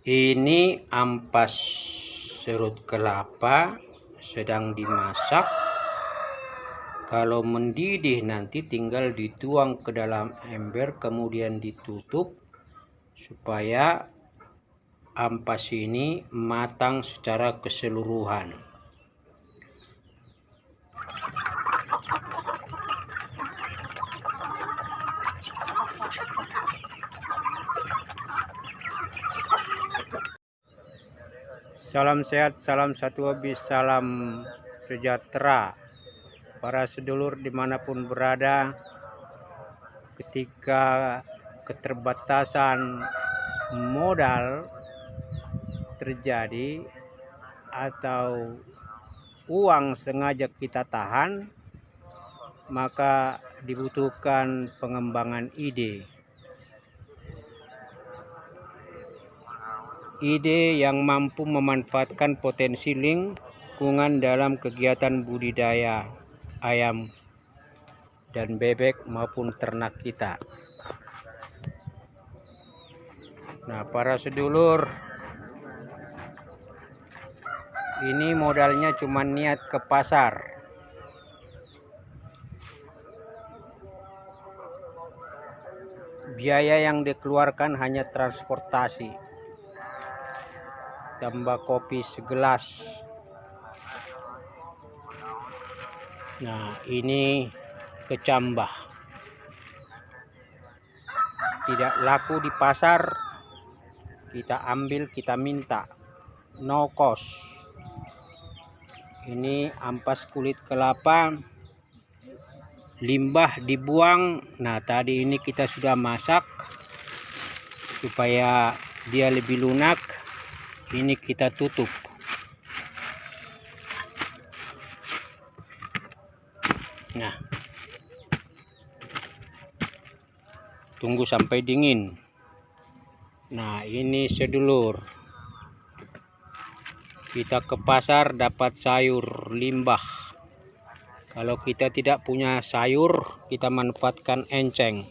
Ini ampas serut kelapa sedang dimasak. Kalau mendidih nanti tinggal dituang ke dalam ember, kemudian ditutup supaya ampas ini matang secara keseluruhan. Salam sehat, salam satu habis, salam sejahtera para sedulur dimanapun berada. Ketika keterbatasan modal terjadi atau uang sengaja kita tahan, maka dibutuhkan pengembangan ide yang mampu memanfaatkan potensi lingkungan dalam kegiatan budidaya ayam dan bebek maupun ternak kita. Nah, para sedulur, ini modalnya cuma niat ke pasar. Biaya yang dikeluarkan hanya transportasi, tambah kopi segelas. Nah, ini kecambah. Tidak laku di pasar, kita ambil, kita minta. No cost. Ini ampas kulit kelapa, limbah dibuang. Nah, tadi ini kita sudah masak supaya dia lebih lunak. Ini kita tutup. Nah, tunggu sampai dingin. Nah, ini sedulur, kita ke pasar dapat sayur limbah. Kalau kita tidak punya sayur, kita manfaatkan enceng.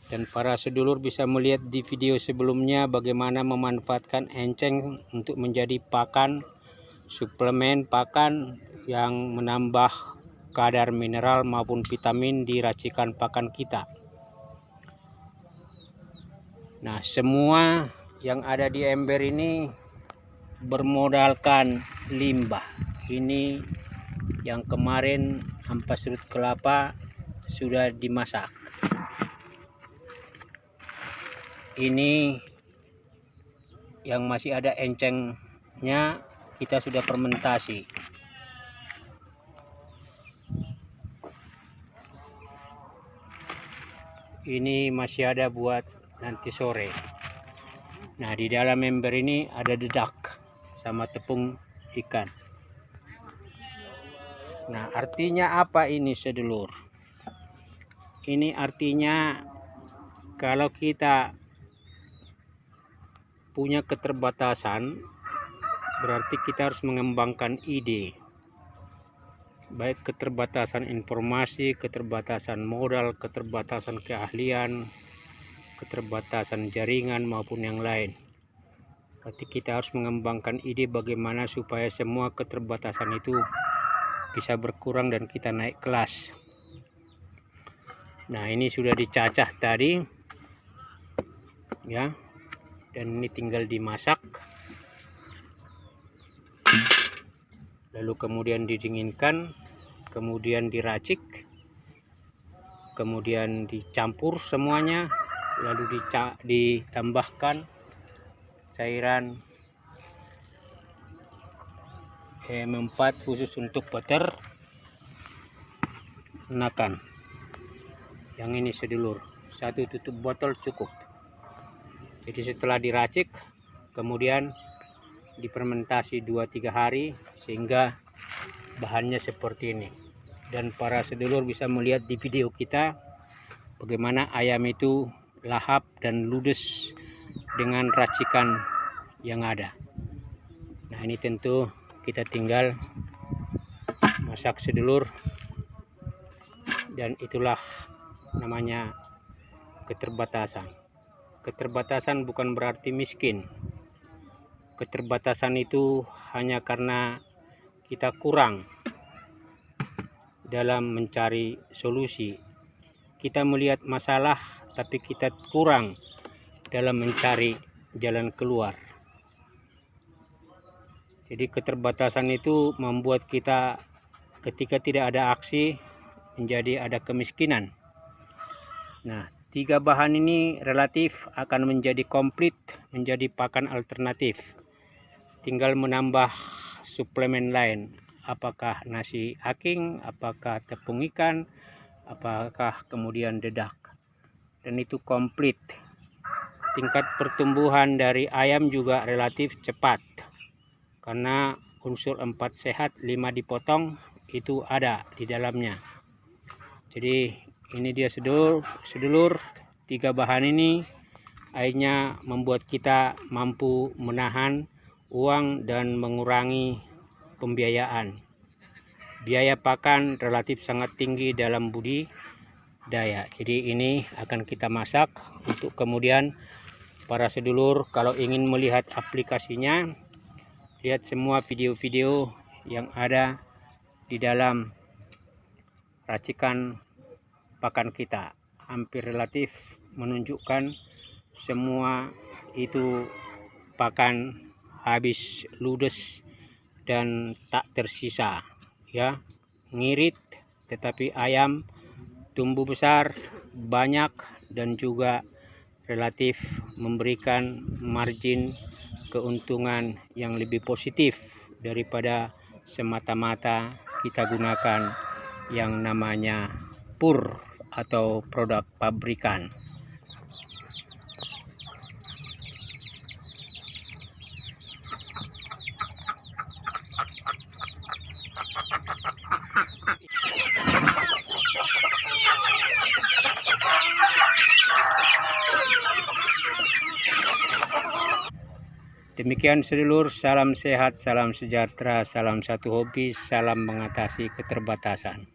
Dan para sedulur bisa melihat di video sebelumnya bagaimana memanfaatkan enceng untuk menjadi pakan, suplemen pakan yang menambah kadar mineral maupun vitamin di racikan pakan kita. Nah, semua yang ada di ember ini bermodalkan limbah. Ini yang kemarin ampas serut kelapa sudah dimasak. Ini yang masih ada encengnya kita sudah fermentasi. Ini masih ada buat nanti sore. Nah, di dalam ember ini ada dedak sama tepung ikan. Nah, artinya apa ini sedulur? Ini artinya kalau kita punya keterbatasan, berarti kita harus mengembangkan ide. Baik keterbatasan informasi, keterbatasan modal, keterbatasan keahlian, keterbatasan jaringan maupun yang lain. Berarti kita harus mengembangkan ide bagaimana supaya semua keterbatasan itu bisa berkurang dan kita naik kelas. Nah, ini sudah dicacah tadi, ya, dan ini tinggal dimasak, lalu kemudian didinginkan, kemudian diracik, kemudian dicampur semuanya, lalu ditambahkan cairan M4 khusus untuk peternakan. Yang ini sedulur, satu tutup botol cukup. Jadi setelah diracik, kemudian difermentasi 2-3 hari sehingga bahannya seperti ini. Dan para sedulur bisa melihat di video kita bagaimana ayam itu lahap dan ludes dengan racikan yang ada. Nah, ini tentu kita tinggal masak sedulur, dan itulah namanya keterbatasan. keterbatasan bukan berarti miskin. Keterbatasan itu hanya karena kita kurang dalam mencari solusi. Kita melihat masalah, tapi kita kurang dalam mencari jalan keluar. Jadi keterbatasan itu membuat kita ketika tidak ada aksi menjadi ada kemiskinan. Nah, 3 bahan ini relatif akan menjadi komplit, menjadi pakan alternatif. Tinggal menambah suplemen lain, apakah nasi aking, apakah tepung ikan, apakah kemudian dedak, dan itu komplit. Tingkat pertumbuhan dari ayam juga relatif cepat karena unsur 4 sehat 5 dipotong itu ada di dalamnya. Jadi ini dia sedulur 3 bahan ini akhirnya membuat kita mampu menahan uang dan mengurangi pembiayaan. Biaya pakan relatif sangat tinggi dalam budidaya. Jadi ini akan kita masak untuk kemudian para sedulur kalau ingin melihat aplikasinya, lihat semua video-video yang ada di dalam racikan pakan kita. Hampir relatif menunjukkan semua itu pakan habis ludes dan tak tersisa, ya, ngirit, tetapi ayam tumbuh besar banyak dan juga relatif memberikan margin keuntungan yang lebih positif daripada semata-mata kita gunakan yang namanya pur atau produk pabrikan. Demikian sedulur, salam sehat, salam sejahtera, salam satu hobi, salam mengatasi keterbatasan.